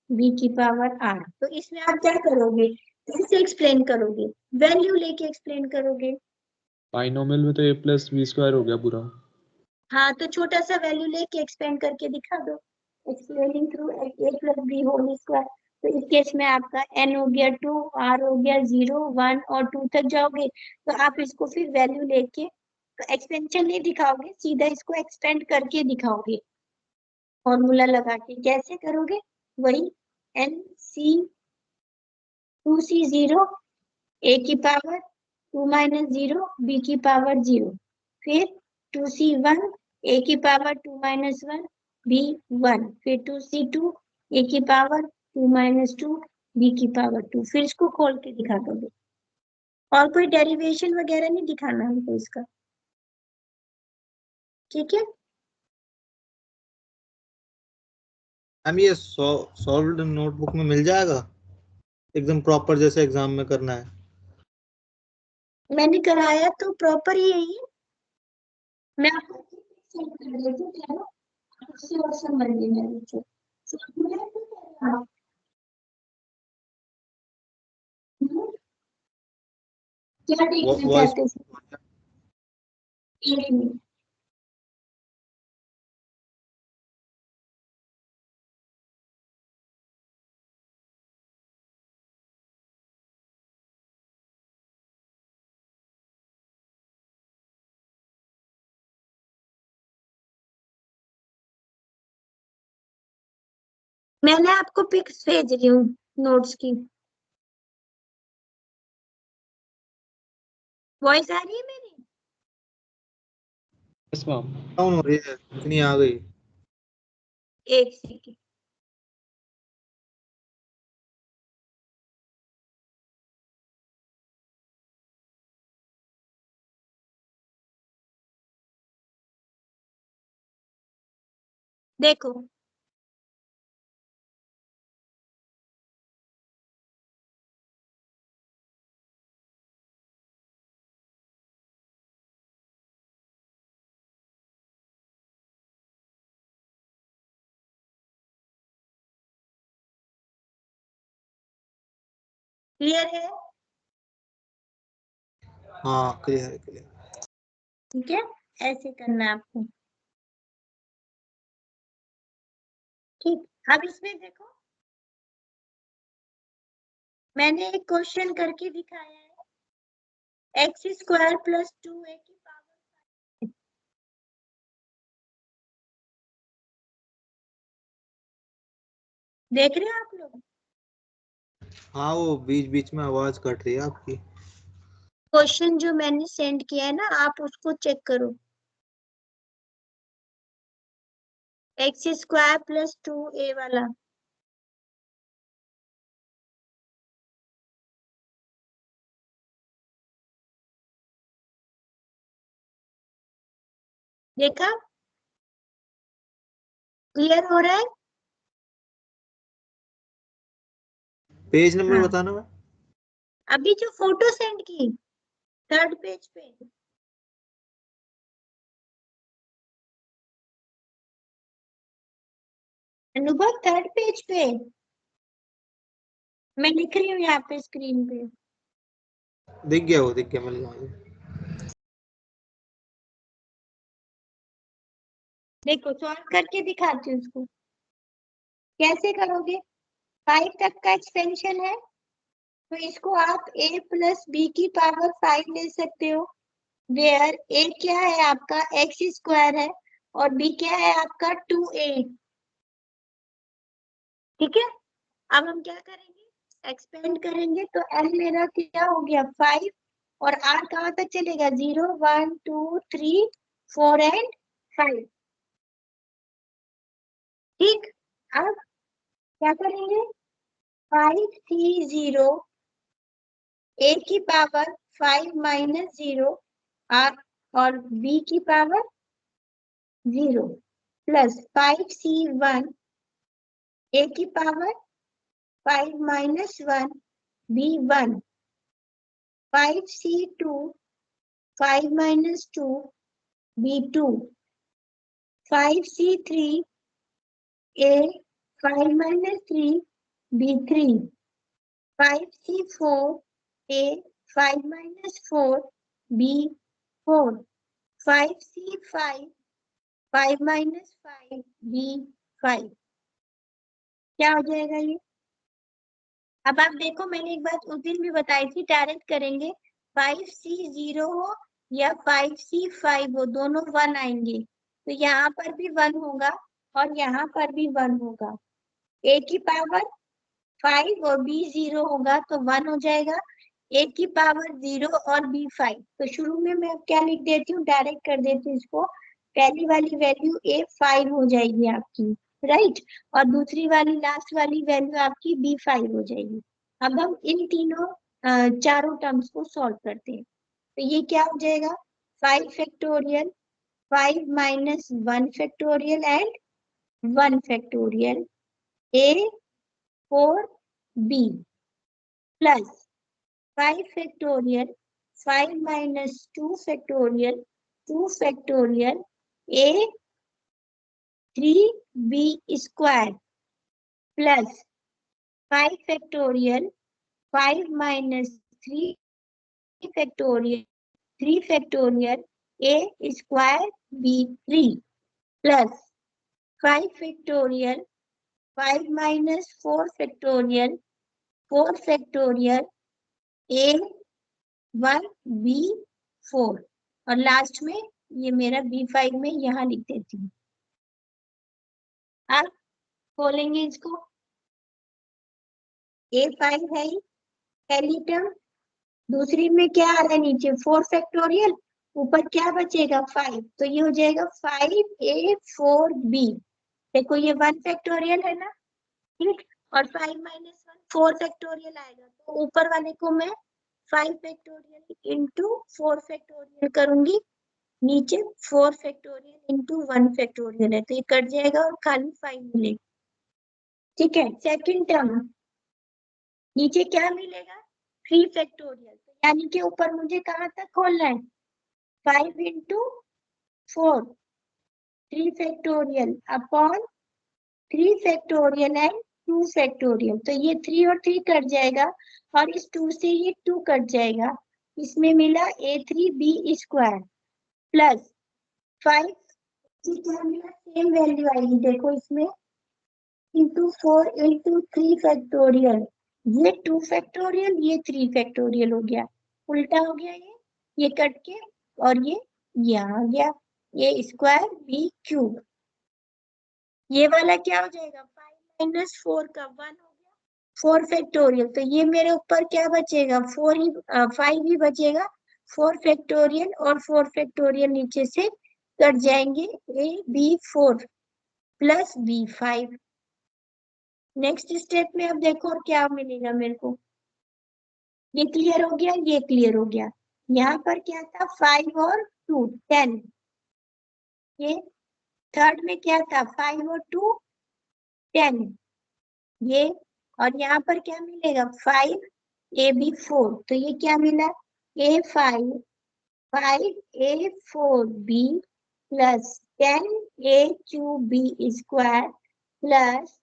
b की पावर r। तो इसमें आप क्या करोगे, कैसे एक्सप्लेन करोगे, वैल्यू लेके एक्सप्लेन करोगे। बाइनोमियल में तो a प्लस बी स्क्वायर हो गया पूरा। हाँ, तो छोटा सा वैल्यू लेके एक्सपेंड करके दिखा दो, explaining through a plus B whole square. तो इस केस में आपका n हो गया 2, r हो गया 0 1 और 2 तक जाओगे, तो आप इसको फिर वैल्यू लेके, तो एक्सपेंशन नहीं दिखाओगे, सीधा इसको एक्सपेंड करके दिखाओगे फॉर्मूला लगा के। कैसे करोगे, वही n c 2c0 a की पावर 2 माइनस 0 b की पावर 0, फिर 2c1 a की पावर 2 माइनस 1 b 1, फिर 2c2 a की पावर 2 माइनस 2 b की पावर 2, फिर इसको खोल के दिखा दोगे, और कोई डेरिवेशन वगैरह नहीं दिखाना हमको इसका, ठीक है। मैम ये सॉल्व्ड नोटबुक में मिल जाएगा, एकदम प्रॉपर जैसे एग्जाम में करना है। मैंने कराया तो प्रॉपर ही है ये, मैं आपको सेंड कर देती हूँ, क्या ना, उससे और समझ लेना नीचे। हाँ, क्या देखना वॉइस चाहते हैं, एक मिनट। मैंने आपको पिक्स भेज रही हूँ नोट्स की। वॉइस आ रही है मेरी? Yes ma'am. डाउन हो रही है, इतनी आ गई। एक सेकेंड। देखो क्लियर है? हाँ क्लियर है, क्लियर। ठीक है, ऐसे करना है आपको। ठीक, अब इसमें देखो मैंने एक क्वेश्चन करके दिखाया है। एक्स स्क्वायर प्लस 2a की पावर। देख रहे हो आप लोग? हाँ वो बीच बीच में आवाज कट रही है आपकी। क्वेश्चन जो मैंने सेंड किया है ना, आप उसको चेक करो। एक्स स्क्वायर प्लस 2a वाला। देखा? क्लियर हो रहा है? पेज नंबर हाँ, बताना मैं। अभी जो फोटो सेंड की 3rd पेज पे। अनुभव 3rd पेज पे मैं लिख रही हूँ यहाँ पे स्क्रीन पे। दिख गया, वो दिख गया, मिल गया। देखो सॉल्व करके दिखाती हूँ उसको। कैसे करोगे? 5 तक का एक्सपेंशन है तो इसको आप a प्लस बी की पावर 5 ले सकते हो। वेयर a क्या है आपका एक्स स्क्वायर है और b क्या है आपका 2a। ठीक है, अब हम क्या करेंगे? एक्सपेंड करेंगे तो l मेरा क्या हो गया 5 और r कहाँ तक चलेगा 0 1 2 3 4 एंड 5। ठीक, अब क्या करेंगे? 5 3 0 a की पावर 5 माइनस 0 और b की पावर 0 प्लस 5c1 a की power 5 minus 1 b1 5c2 5 minus 2 b2 5c3 a 5 minus 3 b3 5c4 a 5 minus 4 b4 5c5 5 minus 5 b5। क्या हो जाएगा ये? अब आप देखो मैंने एक बात उस दिन भी बताई थी, डायरेक्ट करेंगे 5c0 हो या 5c5 हो दोनों 1 आएंगे तो यहाँ पर भी 1 होगा और यहाँ पर भी 1 होगा। a की पावर 5 और b 0 होगा तो 1 हो जाएगा। a की पावर 0 और b 5। तो शुरू में मैं क्या लिख देती हूँ, डायरेक्ट कर देती हूँ इसको। पहली वाली वैल्यू a 5 हो जाएगी आपकी, राइट, और दूसरी वाली लास्ट वाली वैल्यू आपकी b 5 हो जाएगी। अब हम इन तीनों चारों टर्म्स को सॉल्व करते हैं तो ये क्या हो जाएगा 5 factorial 5 minus 1 factorial and 1 factorial a 4 b plus 5 factorial 5 minus 2 factorial 2 factorial a 3b square plus 5 factorial 5 minus 3 factorial 3 factorial a square b3 plus 5 factorial 5 minus 4 factorial 4 factorial a1 b4 और लास्ट में ये मेरा b5 में यहाँ लिख देती हूँ। अब खोलेंगे इसको A5 है ही पहली टर्म, दूसरी में क्या आ रहा है नीचे 4 फैक्टोरियल, ऊपर क्या बचेगा 5, तो ये हो जाएगा 5A4B। देखो ये 1 फैक्टोरियल है ना, ठीक, और 5 माइनस 1 4 फैक्टोरियल आएगा, तो ऊपर वाले को मैं 5 फैक्टोरियल इंटू 4 फैक्टोरियल करूंगी, नीचे 4 फैक्टोरियल इंटू 1 फैक्टोरियल है, तो ये कट जाएगा और खाली 5 मिलेगा। ठीक है, सेकंड टर्म नीचे क्या मिलेगा 3 फैक्टोरियल, तो यानी कि ऊपर मुझे कहाँ तक खोलना है 5 into 4 3 factorial upon 3 factorial and 2 factorial, तो ये 3 और 3 कट जाएगा और इस 2 से ये 2 कट जाएगा, इसमें मिला A3B स्क्वायर प्लस 5, क्या मिला सेम वैल्यू आएगी, देखो इसमें इंटू 4 इंटू 3 फैक्टोरियल, ये 2 फैक्टोरियल ये 3 फैक्टोरियल हो गया, उल्टा हो गया ये कट के और ये आ गया ये स्क्वायर बी क्यूब, ये वाला क्या हो जाएगा 5 माइनस 4 का 1 हो गया 4 फैक्टोरियल, तो ये मेरे ऊपर क्या बचेगा 5 ही बचेगा, 4 फैक्टोरियल और 4 फैक्टोरियल नीचे से कट जाएंगे, AB4 plus B5। Next step में अब देखो और क्या मिलेगा मेरे को, ये क्लियर हो गया, ये क्लियर हो गया, यहाँ पर क्या था 5 और 2 10, ये थर्ड में क्या था 5 और 2 10, ये और यहाँ पर क्या मिलेगा 5AB4, तो ये क्या मिला A5 5A4B plus 10A3B square plus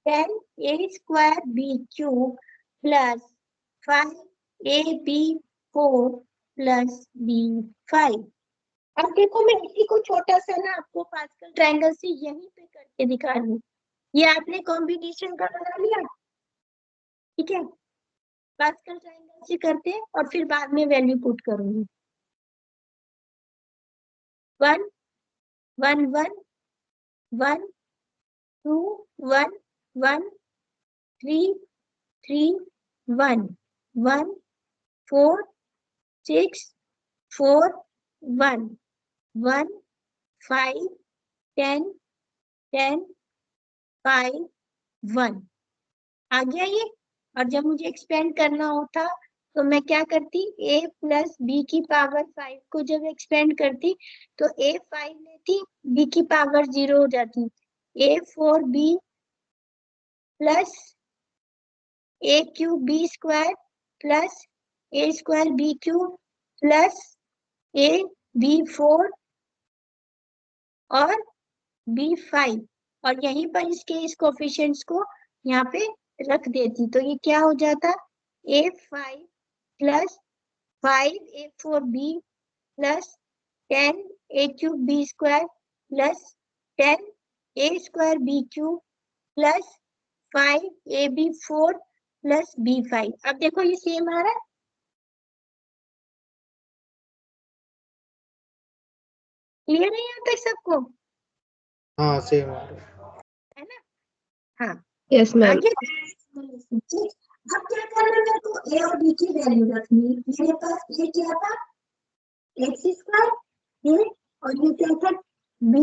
10A square B cube plus 5AB4 plus B5। अब देखो मैं इसी को छोटा सा ना आपको पास्कल ट्रायंगल से यहीं पे करके दिखा रही हूँ, ये आपने कॉम्बिनेशन का बना लिया, ठीक है, पास्कल ट्रायंगल से करते हैं और फिर बाद में वैल्यू पुट करूंगी। 1 1 1 1 2 1 1 3 3 1 1 4 6 4 1 1 5 10 10 5 1 आ गया ये। और जब मुझे एक्सपेंड करना होता तो मैं क्या करती, a प्लस बी की पावर 5 को जब एक्सपेंड करती तो a5 लेती, b की पावर 0 हो जाती, A4B plus a cube B square plus a square B cube plus AB4 और B5, और यहीं पर इसके इस कोफिशिएंट्स को यहाँ पे रख देती, तो ये क्या हो जाता A5 plus 5A4B plus 10A cube B square plus 10A square B cube plus 5AB4 plus B5। अब देखो ये सेम आ रहा है, क्लियर है यहाँ तक सबको, हाँ सेम आ रहा है। है ना, हाँ यस मैम। आगे अब क्या करना है, मेरे को a और b की वैल्यू रखनी है, मेरे पास ये क्या था x स्क्वायर ये और ये क्या था b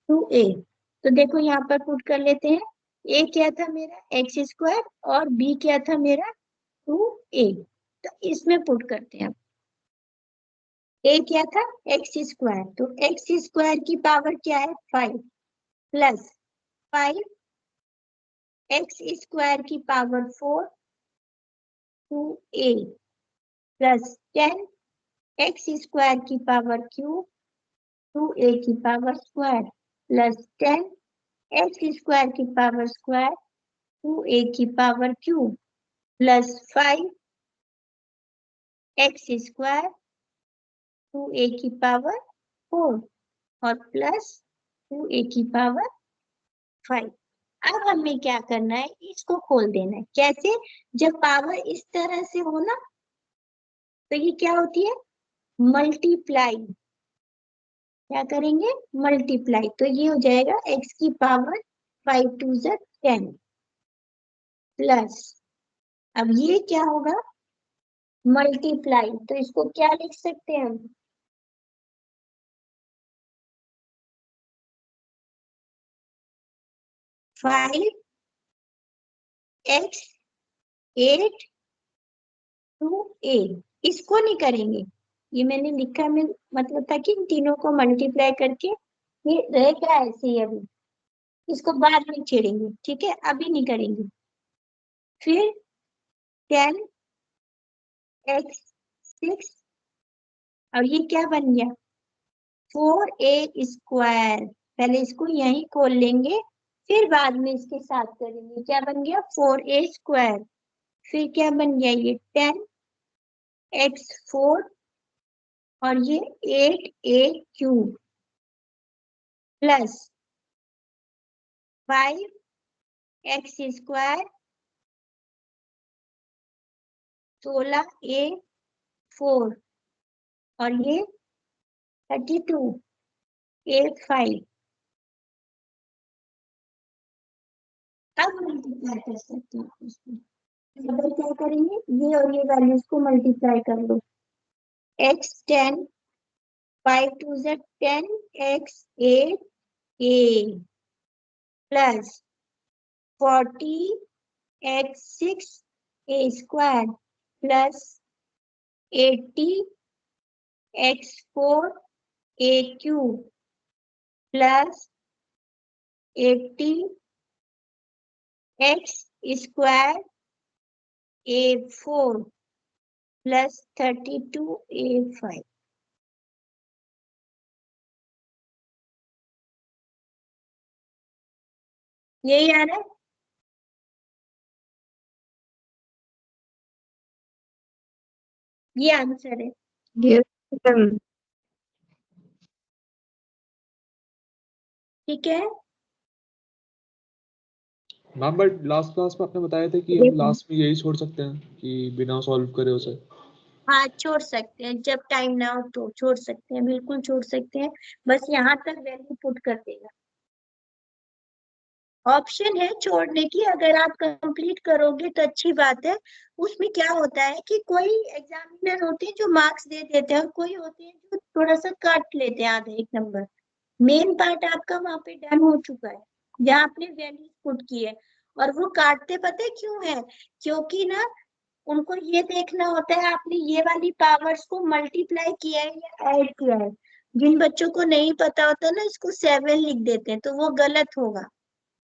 टू a, तो देखो यहाँ पर पुट कर लेते हैं, a क्या था मेरा x स्क्वायर और b क्या था मेरा 2a, तो इसमें पुट करते हैं। a क्या था x स्क्वायर, तो x स्क्वायर की पावर क्या है 5 प्लस 5 x स्क्वायर की power 4 2a plus 10 x square की पावर क्यूब 2a की power square plus 10 x square की पावर स्क्वायर 2a की power cube plus 5 x square 2a की पावर 4 और प्लस 2a की पावर 5। अब हमें क्या करना है, इसको खोल देना है, कैसे, जब पावर इस तरह से हो ना तो ये क्या होती है मल्टीप्लाई, क्या करेंगे मल्टीप्लाई, तो ये हो जाएगा x की पावर 5 2 10 प्लस अब ये क्या होगा, मल्टीप्लाई, तो इसको क्या लिख सकते हैं हम, 5x 8 2a, इसको नहीं करेंगे, ये मैंने लिखा में मतलब था कि इन तीनों को मल्टीप्लाई करके ये रहेगा ऐसे ही, अभी इसको बाद में छेड़ेंगे, ठीक है, अभी नहीं करेंगे। फिर 10x 6, और ये क्या बन गया, 4a स्क्वायर, पहले इसको यहीं खोल लेंगे फिर बाद में इसके साथ करेंगे, क्या बन गया 4a स्क्वायर, फिर क्या बन गया ये 10x 4 और ये 8a cube plus 5x square 16a 4 और ये 32a 5। अब मल्टीप्लाई कर सकते हैं इसमें, अब क्या करेंगे, ये और ये वैल्यूज को मल्टीप्लाई कर लो, x 10 5 2 z 10 x 8 a plus 40 x 6 a square plus 80 x 4 a cube plus 80 x square a 4 plus 32 a 5। यही आ रहा है, ये आंसर है, Yes, ma'am. ठीक है। मैम बट लास्ट क्लास में आपने बताया था कि हम लास्ट में यही छोड़ सकते हैं कि बिना सॉल्व करे उसे। हाँ छोड़ सकते हैं, जब टाइम ना हो तो छोड़ सकते हैं, बिल्कुल छोड़ सकते हैं, बस यहाँ तक वैल्यू पुट कर देगा। ऑप्शन है छोड़ने की, अगर आप कंप्लीट करोगे तो अच्छी बात है। उसमें क्या होता है कि कोई एग्जामिनर होते हैं जो मार्क्स दे देते हैं और कोई होते हैं जो थोड़ा सा काट लेते हैं आधे एक नंबर। मेन पार्ट आपका वहां पे डन हो चुका है, जहाँ आपने वैल्यू पुट की है, और वो काटते पता है क्यों है, क्योंकि ना उनको ये देखना होता है आपने ये वाली पावर्स को मल्टीप्लाई किया है या ऐड किया है। जिन बच्चों को नहीं पता होता ना, इसको 7 लिख देते हैं, तो वो गलत होगा।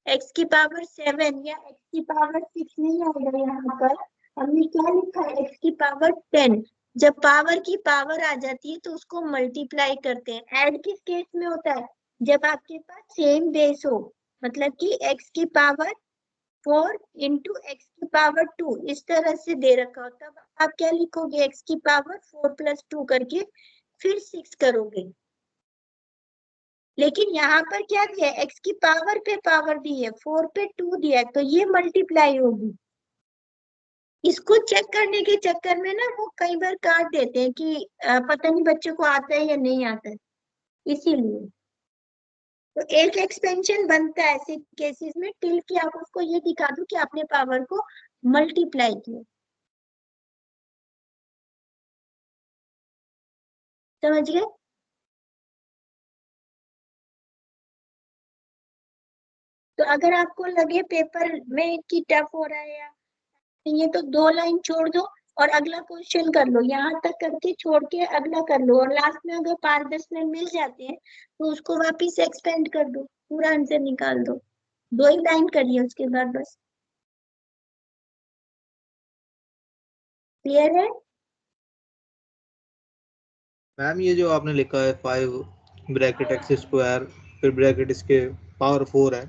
x की पावर 7 या x की पावर 6 नहीं आएगा, यहाँ पर हमने क्या लिखा है, x की पावर 10। जब पावर की पावर आ जाती है तो उसको मल्टीप्लाई करते हैं। ऐड किस केस में होता है, जब आपके पास सेम बेस हो, मतलब कि x की पावर 4 इंटू एक्स की पावर 2 इस तरह से दे रखा हो, तब आप क्या लिखोगे, x की पावर 4 प्लस 2 करके फिर 6 करोगे। लेकिन यहाँ पर क्या दिया है, x की पावर पे पावर दी है, 4 पे 2 दिया है, तो ये मल्टीप्लाई होगी। इसको चेक करने के चक्कर में ना वो कई बार काट देते हैं कि पता नहीं बच्चों को आता है या नहीं आता है, इसीलिए। तो एक एक्सपेंशन बनता है ऐसे केसेस में, टिल की आप उसको ये दिखा दो कि आपने पावर को मल्टीप्लाई किया। समझ गए। तो अगर आपको लगे पेपर में कि टफ हो रहा है या ये, तो 2 लाइन छोड़ दो और अगला क्वेश्चन कर लो, यहाँ तक करके छोड़ के अगला कर लो, और लास्ट में अगर 5-10 मिनट मिल जाते हैं तो उसको वापिस एक्सपेंड कर दो, पूरा आंसर निकाल दो। 2 ही लाइन करिए उसके बाद, बस। क्लियर है। मैम ये जो आपने लिखा है 5 ब्रैकेट एक्स स्क्वायर फिर ब्रैकेट इसके पावर 4 है,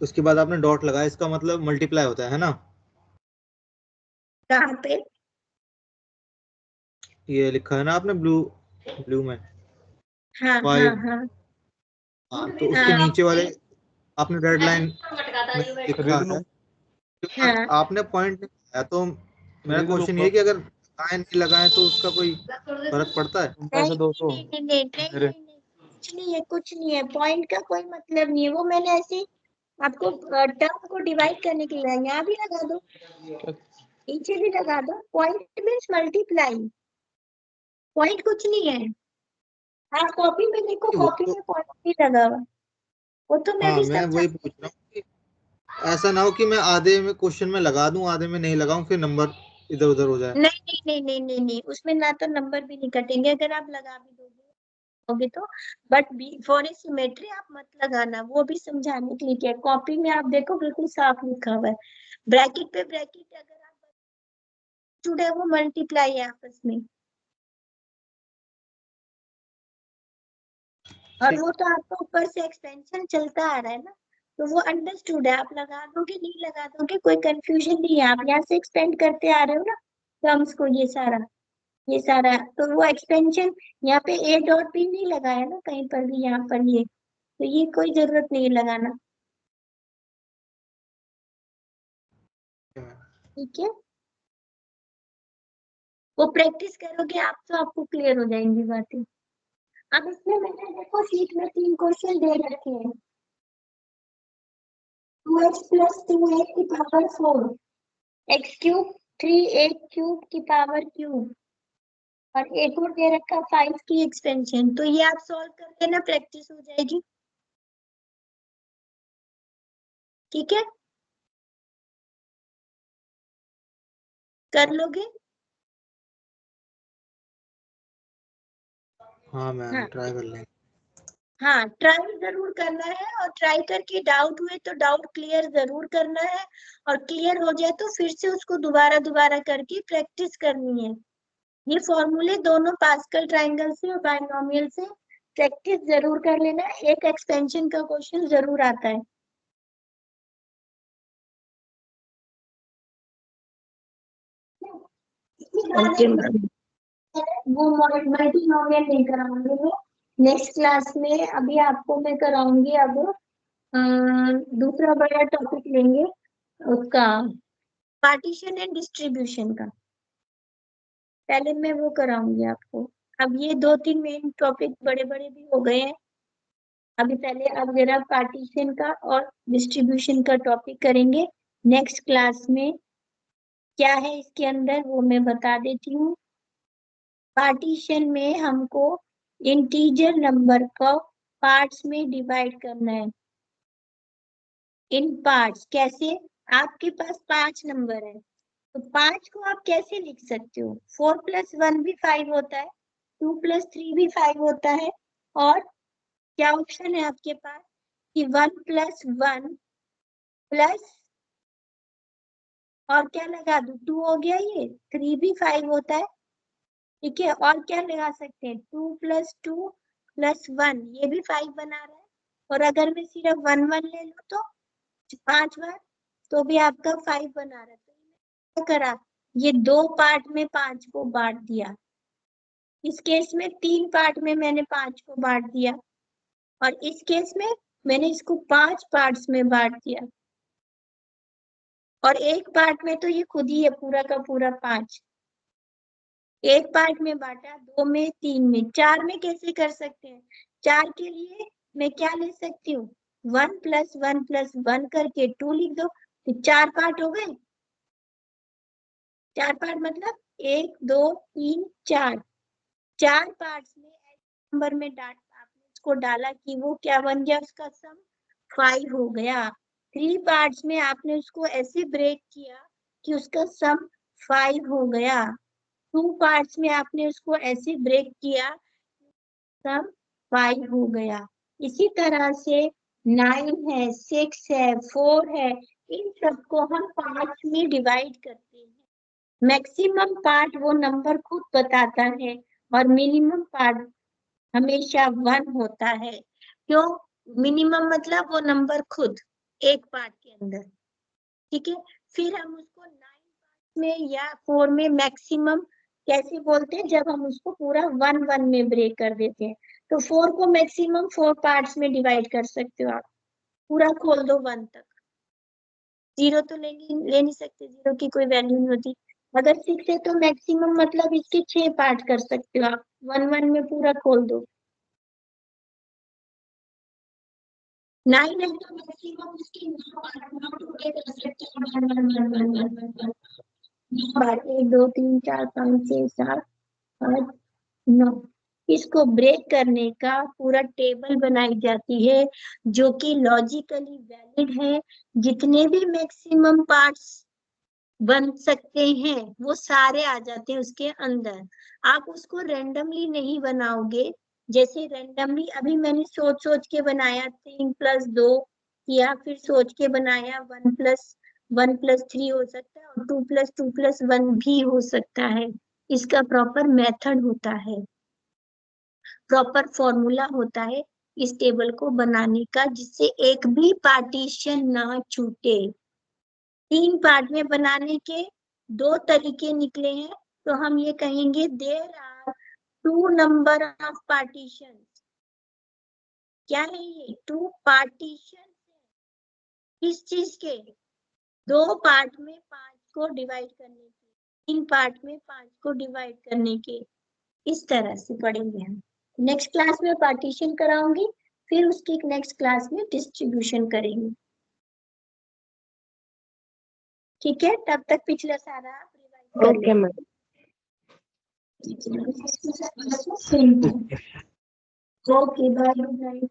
उसके बाद आपने डॉट लगाया, इसका मतलब मल्टीप्लाई होता है ना। कहाँ पे, ये लिखा है ना आपने ब्लू में हाँ हाँ 5। हाँ हाँ तो उसके हाँ नीचे वाले आपने रेड लाइन में लिखा है, हाँ। आपने पॉइंट नहीं लगाया, तो मेरा क्वेश्चन ये कि अगर लगाए नहीं लगाए तो उसका कोई फर्क पड़ता है। नहीं, कुछ नहीं है, कुछ नहीं है, पॉइंट का कोई मतलब नहीं है, वो मैंने ऐसे आपको टर्म को डिवाइड करने के लिए यहाँ भी लगा दो, नीचे भी लगा दो। पॉइंट मीन्स मल्टीप्लाई, पॉइंट कुछ नहीं है। आप कॉपी में देखो, वो कॉपी तो में पॉइंट नहीं लगा हुआ, वो तो मैं हाँ, भी मैं समझा। वही पूछ रहा हूँ कि ऐसा ना हो कि मैं आधे में क्वेश्चन में लगा दूं, आधे में नहीं लगाऊं, फिर नंबर इधर उधर हो जाए। नहीं नहीं नहीं नहीं नहीं नहीं, उसमें ना तो नंबर भी नहीं कटेंगे अगर आप लगा भी दोगे तो। बट फॉर ए सिमेट्री आप मत लगाना, वो भी समझाने के लिए क्या है। कॉपी में आप देखो बिल्कुल साफ लिखा हुआ है, ब्रैकेट पे ब्रैकेट अगर आप जुड़े, वो मल्टीप्लाई है आपस में, और वो तो आपका ऊपर से एक्सपेंशन चलता आ रहा है ना, तो वो अंडरस्टूड है। आप लगा दोगे नहीं लगा दोगे कोई कंफ्यूजन नहीं है, आप यहाँ से एक्सपेंड करते आ रहे हो ना टर्म्स को, ये सारा तो वो एक्सपेंशन यहाँ पे ए डॉट भी नहीं लगाया ना कहीं पर भी, यहाँ पर ये, तो ये कोई जरूरत नहीं है लगाना, ठीक है। वो प्रैक्टिस करोगे आप तो आपको क्लियर हो जाएंगी बातें। अब इसमें मैंने देखो शीट में 3 क्वेश्चन दे रखे हैं। 2x + 2a की power 4, x cube 3a cube की पावर क्यूब, और एक और दे रखा 5 की एक्सपेंशन। तो ये आप सॉल्व कर लेना, प्रैक्टिस हो जाएगी, ठीक है, कर लोगे। हाँ मैम, हाँ ट्राई कर लेंगे। हाँ, ट्राई जरूर करना है, और ट्राई करके डाउट हुए तो डाउट क्लियर जरूर करना है, और क्लियर हो जाए तो फिर से उसको दोबारा दोबारा करके प्रैक्टिस करनी है। ये फॉर्मूले दोनों पास्कल ट्रायंगल से और बायनोमियल से प्रैक्टिस जरूर कर लेना। एक एक्सपेंशन का क्वेश्चन जरूर आता है। Okay ma'am. वो मल्टीनोमियल नहीं कराऊंगी मैं नेक्स्ट क्लास में, अभी आपको मैं कराऊंगी। अब दूसरा बड़ा टॉपिक लेंगे उसका, पार्टीशन एंड डिस्ट्रीब्यूशन का, पहले मैं वो कराऊंगी आपको। अब ये 2-3 मेन टॉपिक बड़े बड़े भी हो गए हैं, अभी पहले अब जरा पार्टीशन का और डिस्ट्रीब्यूशन का टॉपिक करेंगे नेक्स्ट क्लास में। क्या है इसके अंदर वो मैं बता देती हूँ। पार्टीशन में हमको इंटीजर नंबर को पार्ट्स में डिवाइड करना है। इन पार्ट्स कैसे, आपके पास 5 नंबर है तो 5 को आप कैसे लिख सकते हो? 4 + 1 भी 5 होता है, 2 + 3 भी 5 होता है, और क्या ऑप्शन है आपके पास कि 1 + 1 प्लस, और क्या लगा दूं, 2 हो गया, ये 3 भी 5 होता है, ठीक है। और क्या लगा सकते हैं, 2 + 2 + 1, ये भी 5 बना रहा है। और अगर मैं सिर्फ 1 1 ले लूं तो 5 बार, तो भी आपका 5 बना रहा है। तो क्या करा, ये 2 पार्ट में 5 को बांट दिया, इस केस में 3 पार्ट में मैंने 5 को बांट दिया, और इस केस में मैंने इसको 5 पार्ट्स में बांट दिया, और एक पार्ट में तो ये खुद ही है पूरा का पूरा 5। एक पार्ट में बांटा, 2 में, 3 में, 4 में कैसे कर सकते हैं? 4 के लिए मैं क्या ले सकती हूँ, 1 + 1 + 1 करके 2 लिख दो, तो 4 पार्ट हो गए। 4 पार्ट मतलब 1 2 3 4, 4 पार्ट्स में नंबर में आपने इसको डाला कि वो क्या बन गया, उसका सम 5 हो गया। 3 पार्ट्स में आपने उसको ऐसे ब्रेक किया कि उसका सम 5 हो गया। 2 पार्ट्स में आपने उसको ऐसे ब्रेक किया, सम 5 हो गया। इसी तरह से 9 है, 6 है, 4 है, इन सबको हम पार्ट्स में डिवाइड करते हैं। मैक्सिमम पार्ट वो नंबर खुद बताता है, और मिनिमम पार्ट हमेशा 1 होता है। क्यों मिनिमम, मतलब वो नंबर खुद एक पार्ट के अंदर, ठीक है। फिर हम उसको 9 पार्ट में या 4 में मैक्सिमम कैसे बोलते हैं, जब हम उसको पूरा 1 1 में ब्रेक कर देते हैं। तो 4 को मैक्सिमम 4 पार्ट्स में डिवाइड कर सकते हो आप, पूरा खोल दो 1 तक। 0 तो ले नहीं सकते, 0 की कोई वैल्यू नहीं होती। अगर 6 है तो मैक्सिमम मतलब इसके 6 पार्ट कर सकते हो आप, 1 1 में पूरा खोल दो। 9 है तो मैक्सिमम उसकी 9 टुकड़े कर सकते हैं। 1 2 3 4 5 6 7 8 9। इसको ब्रेक करने का पूरा टेबल बनाई जाती है जो कि लॉजिकली वैलिड है। जितने भी मैक्सिमम पार्ट्स बन सकते हैं वो सारे आ जाते हैं उसके अंदर। आप उसको रैंडमली नहीं बनाओगे। जैसे रैंडमली अभी मैंने सोच सोच के बनाया 3 + 2 या फिर सोच के बनाया 1 + 3 हो सकता है और 2 + 2 + 1 भी हो सकता है। इसका प्रॉपर मेथड होता है, प्रॉपर फॉर्मूला होता है इस टेबल को बनाने का, जिससे एक भी पार्टीशन ना छूटे। 3 पार्ट में बनाने के 2 तरीके निकले हैं, तो हम ये कहेंगे there are 2 number of partition. क्या है ये? 2 पार्टीशन। किस चीज के? 2 पार्ट में 5 को डिवाइड करने के, 3 पार्ट में 5 को डिवाइड करने के। इस तरह से पढ़ेंगे हम। नेक्स्ट क्लास में पार्टीशन कराऊंगी, फिर उसकी नेक्स्ट क्लास में डिस्ट्रीब्यूशन करेंगे। ठीक है, तब तक पिछला सारा आप रिवाइज कर ओके मैम। लेना। Okay, bye, good night.